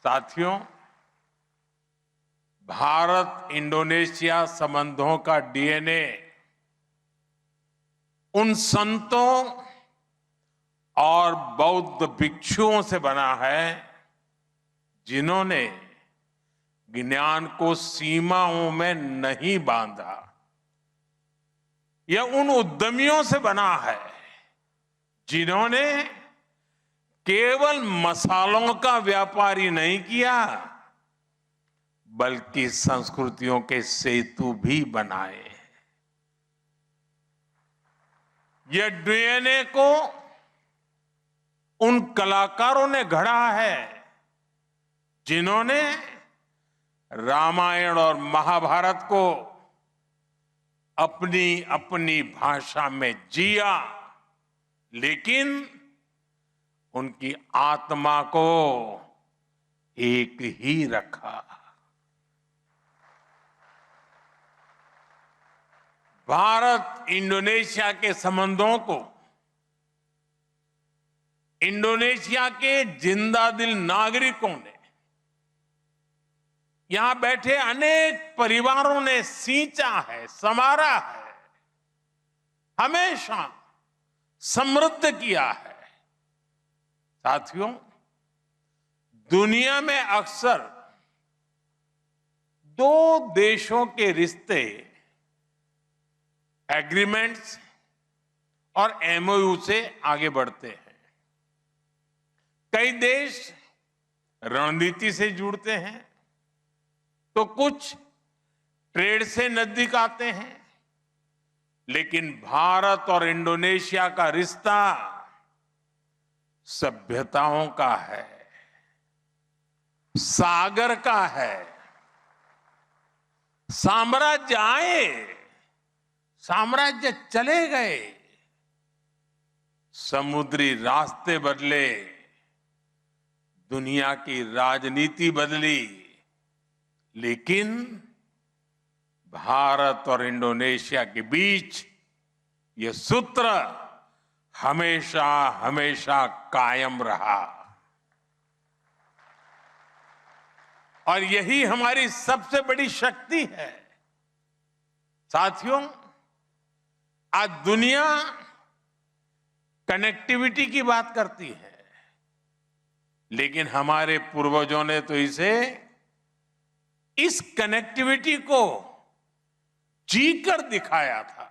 साथियों, भारत इंडोनेशिया संबंधों का डीएनए उन संतों और बौद्ध भिक्षुओं से बना है जिन्होंने ज्ञान को सीमाओं में नहीं बांधा। यह उन उद्यमियों से बना है जिन्होंने केवल मसालों का व्यापार ही नहीं किया, बल्कि संस्कृतियों के सेतु भी बनाए। यह डीएनए को उन कलाकारों ने गढ़ा है जिन्होंने रामायण और महाभारत को अपनी अपनी भाषा में जिया, लेकिन उनकी आत्मा को एक ही रखा। भारत इंडोनेशिया के संबंधों को इंडोनेशिया के जिंदा दिल नागरिकों ने, यहां बैठे अनेक परिवारों ने सींचा है, संवारा है, हमेशा समृद्ध किया है। साथियों, दुनिया में अक्सर दो देशों के रिश्ते एग्रीमेंट्स और एमओयू से आगे बढ़ते हैं। कई देश रणनीति से जुड़ते हैं तो कुछ ट्रेड से नजदीक आते हैं, लेकिन भारत और इंडोनेशिया का रिश्ता सभ्यताओं का है, सागर का है। साम्राज्य आए, साम्राज्य चले गए, समुद्री रास्ते बदले, दुनिया की राजनीति बदली, लेकिन भारत और इंडोनेशिया के बीच यह सूत्र हमेशा हमेशा कायम रहा। और यही हमारी सबसे बड़ी शक्ति है। साथियों, आज दुनिया कनेक्टिविटी की बात करती है, लेकिन हमारे पूर्वजों ने तो इस कनेक्टिविटी को जीकर दिखाया था।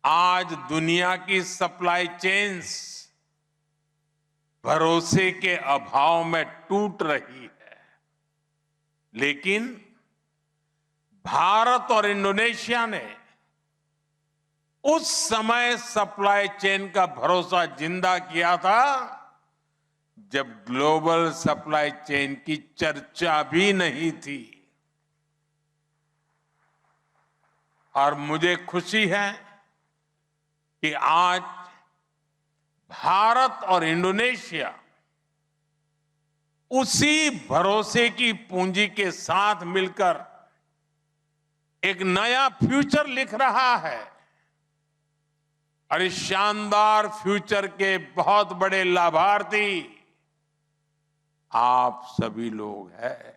आज दुनिया की सप्लाई चेन्स भरोसे के अभाव में टूट रही है, लेकिन भारत और इंडोनेशिया ने उस समय सप्लाई चेन का भरोसा जिंदा किया था जब ग्लोबल सप्लाई चेन की चर्चा भी नहीं थी। और मुझे खुशी है कि आज भारत और इंडोनेशिया उसी भरोसे की पूंजी के साथ मिलकर एक नया फ्यूचर लिख रहा है। और इस शानदार फ्यूचर के बहुत बड़े लाभार्थी आप सभी लोग हैं।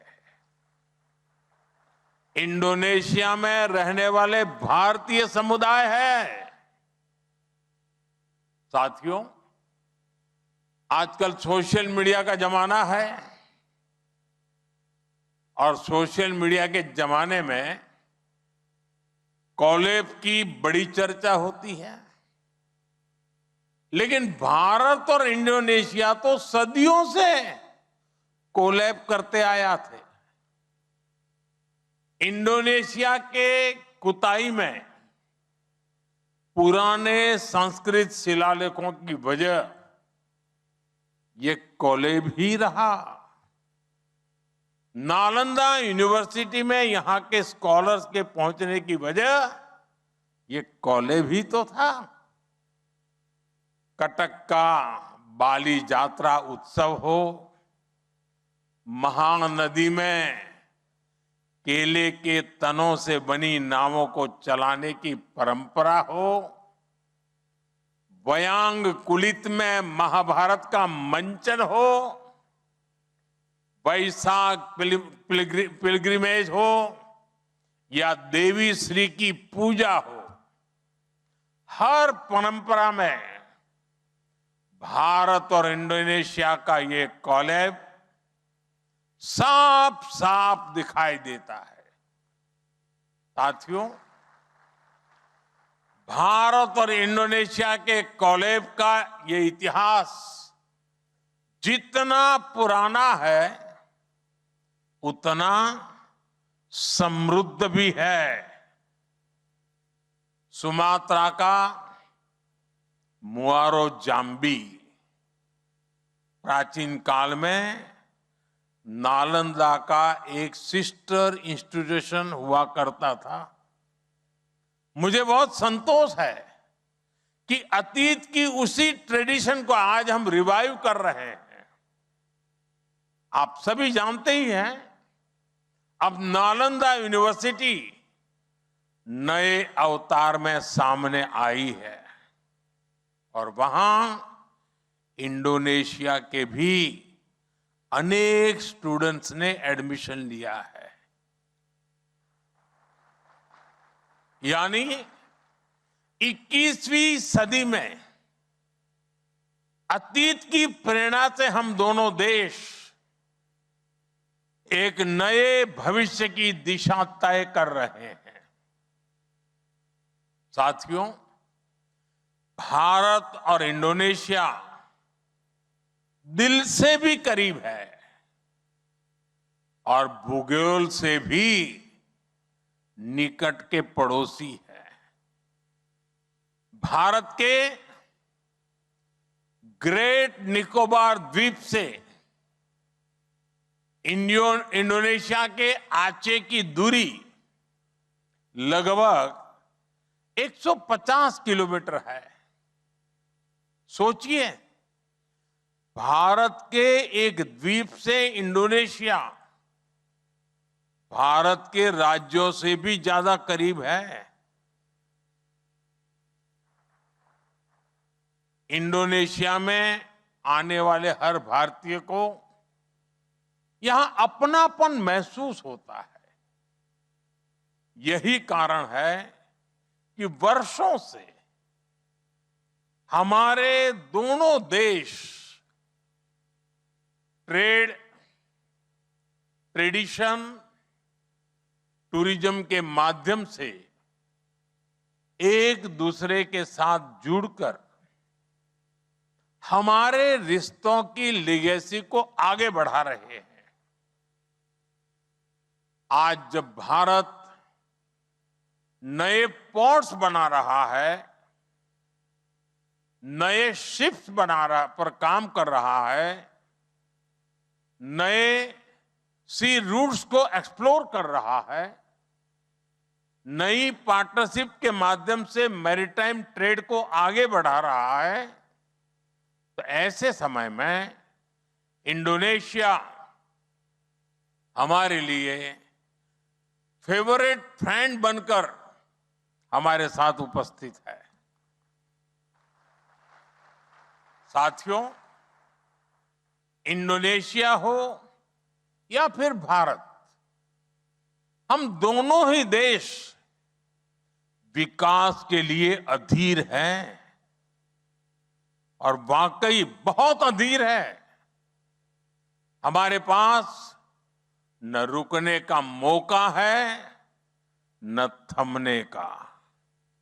इंडोनेशिया में रहने वाले भारतीय समुदाय है। साथियों, आजकल सोशल मीडिया का जमाना है और सोशल मीडिया के जमाने में कोलैब की बड़ी चर्चा होती है, लेकिन भारत और इंडोनेशिया तो सदियों से कोलैब करते आया थे। इंडोनेशिया के कुताई में पुराने संस्कृत शिलालेखों की वजह ये कोलैब ही रहा। नालंदा यूनिवर्सिटी में यहां के स्कॉलर्स के पहुंचने की वजह ये कोलैब ही तो था। कटक का बाली यात्रा उत्सव हो, महानदी में केले के तनों से बनी नावों को चलाने की परंपरा हो, वयांग कुलित में महाभारत का मंचन हो, वैशाख पिलग्रिमेज हो या देवी श्री की पूजा हो, हर परंपरा में भारत और इंडोनेशिया का ये कोलैब साफ साफ दिखाई देता है। साथियों, भारत और इंडोनेशिया के कोलैब का ये इतिहास जितना पुराना है उतना समृद्ध भी है। सुमात्रा का मुआरो जाम्बी प्राचीन काल में नालंदा का एक सिस्टर इंस्टीट्यूशन हुआ करता था। मुझे बहुत संतोष है कि अतीत की उसी ट्रेडिशन को आज हम रिवाइव कर रहे हैं। आप सभी जानते ही हैं, अब नालंदा यूनिवर्सिटी नए अवतार में सामने आई है और वहां इंडोनेशिया के भी अनेक स्टूडेंट्स ने एडमिशन लिया है। यानी 21वीं सदी में अतीत की प्रेरणा से हम दोनों देश एक नए भविष्य की दिशा तय कर रहे हैं। साथियों, भारत और इंडोनेशिया दिल से भी करीब है और भूगोल से भी निकट के पड़ोसी है। भारत के ग्रेट निकोबार द्वीप से इंडोनेशिया के आचे की दूरी लगभग 150 किलोमीटर है। सोचिए, भारत के एक द्वीप से इंडोनेशिया भारत के राज्यों से भी ज्यादा करीब है। इंडोनेशिया में आने वाले हर भारतीय को यहां अपनापन महसूस होता है। यही कारण है कि वर्षों से हमारे दोनों देश ट्रेडिशन, टूरिज्म के माध्यम से एक दूसरे के साथ जुड़कर हमारे रिश्तों की लीगेसी को आगे बढ़ा रहे हैं। आज जब भारत नए पोर्ट्स बना रहा है, नए शिप्स पर काम कर रहा है, नए सी रूट्स को एक्सप्लोर कर रहा है, नई पार्टनरशिप के माध्यम से मैरीटाइम ट्रेड को आगे बढ़ा रहा है, तो ऐसे समय में इंडोनेशिया हमारे लिए फेवरेट फ्रेंड बनकर हमारे साथ उपस्थित है। साथियों, इंडोनेशिया हो या फिर भारत, हम दोनों ही देश विकास के लिए अधीर हैं और वाकई बहुत अधीर है। हमारे पास न रुकने का मौका है, न थमने का।